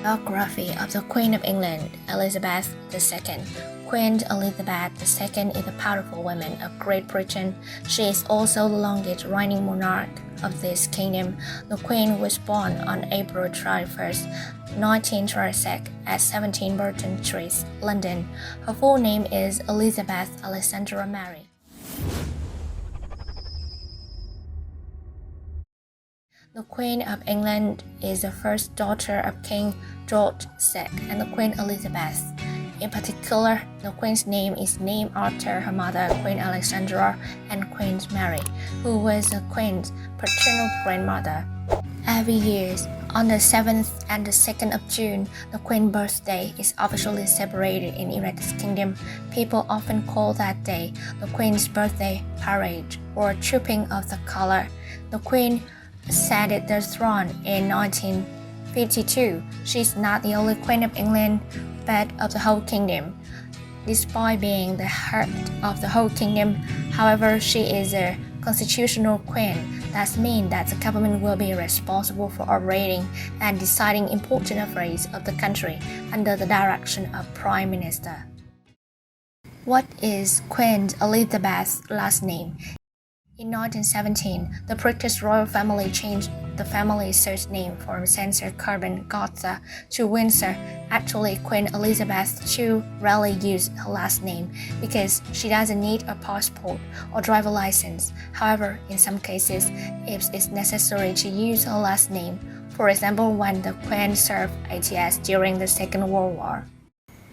Biography of the Queen of England, Elizabeth II. Queen Elizabeth II is a powerful woman of Great Britain. She is also the longest reigning monarch of this kingdom. The Queen was born on April 21, 1926 at 17 Burton Street, London. Her full name is Elizabeth Alexandra Mary. The Queen of England is the first daughter of King George VI and the Queen Elizabeth. In particular, the Queen's name is named after her mother, Queen Alexandra, and Queen Mary, who was the Queen's paternal grandmother. Every year, on the 7th and the 2nd of June, the Queen's birthday is officially celebrated in the United Kingdom. People often call that day the Queen's Birthday Parade or Trooping of the Colour. The Queen ascended the throne in 1952. She is not the only Queen of England, but of the whole kingdom. Despite being the head of the whole kingdom, however, she is a constitutional queen. That means that the government will be responsible for operating and deciding important affairs of the country under the direction of Prime Minister. What is Queen Elizabeth's last name? In 1917, the British royal family changed the family's surname from Carbon-Gotha to Windsor. Actually, Queen Elizabeth II rarely used her last name because she doesn't need a passport or driver license. However, in some cases, it is necessary to use her last name. For example, when the Queen served ATS during the Second World War.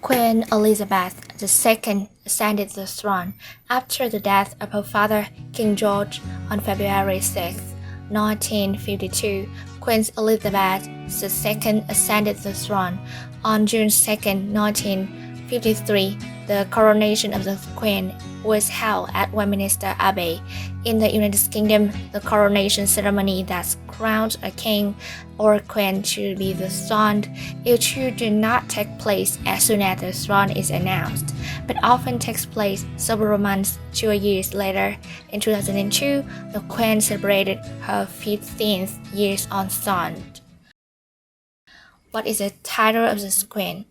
Queen Elizabeth II ascended the throne after the death of her father, King George, on February 6, 1952. Queen Elizabeth II ascended the throne on June 2, 1953. The coronation of the Queen was held at Westminster Abbey. In the United Kingdom, the coronation ceremony that crowns a king or queen to be the throne. It should not take place as soon as the throne is announced, but often takes place several months to a year later. In 2002, the Queen celebrated her 15th year on throne. What is the title of this Queen?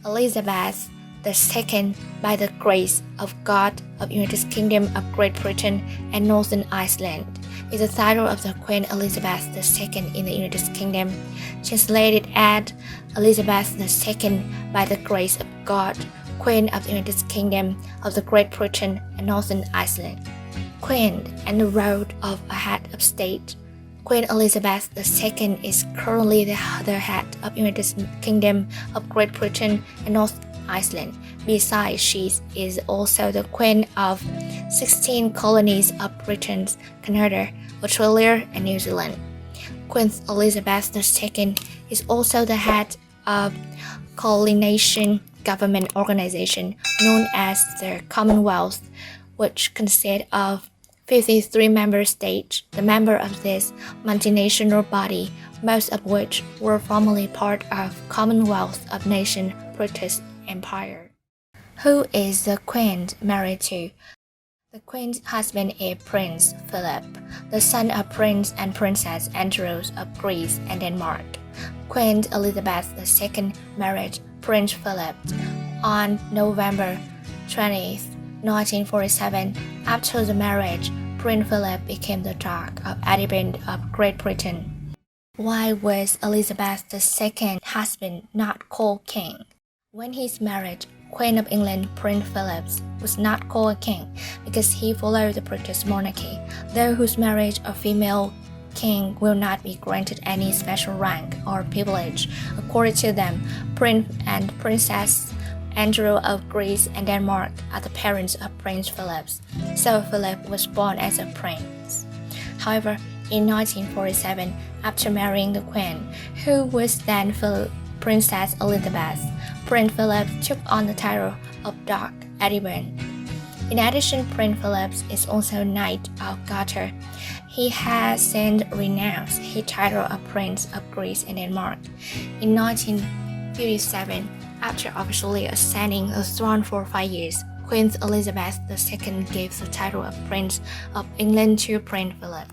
Elizabeth II, by the grace of God of United Kingdom of Great Britain and Northern Ireland, is the title of the Queen Elizabeth II in the United Kingdom. Translated as Elizabeth II, by the grace of God, Queen of the United Kingdom of the Great Britain and Northern Ireland. Queen and the role of a head of state. Queen Elizabeth II is currently the head of the United Kingdom of Great Britain and Northern Ireland. Besides, she is also the Queen of 16 colonies of Britain, Canada, Australia, and New Zealand. Queen Elizabeth II is also the head of coalition government organization known as the Commonwealth, which consists of 53 member states. The members of this multinational body, most of which were formerly part of Commonwealth of Nations British Empire. Who is the Queen married to? The Queen's husband is Prince Philip, the son of Prince and Princess Andrews of Greece and Denmark. Queen Elizabeth II married Prince Philip on November 20, 1947. After the marriage, Prince Philip became the Duke of Edinburgh of Great Britain. Why was Elizabeth II's husband not called king? When he's married, Queen of England Prince Philip was not called a king because he followed the British monarchy. Those whose marriage a female king will not be granted any special rank or privilege. According to them, Prince and Princess Andrew of Greece and Denmark are the parents of Prince Philip, so Philip was born as a prince. However, in 1947, after marrying the Queen, who was then Princess Elizabeth, Prince Philip took on the title of Duke of Edinburgh. In addition, Prince Philip is also Knight of Garter. He has since renounced his title of Prince of Greece and Denmark. In 1957, after officially ascending the throne for 5 years, Queen Elizabeth II gave the title of Prince of England to Prince Philip.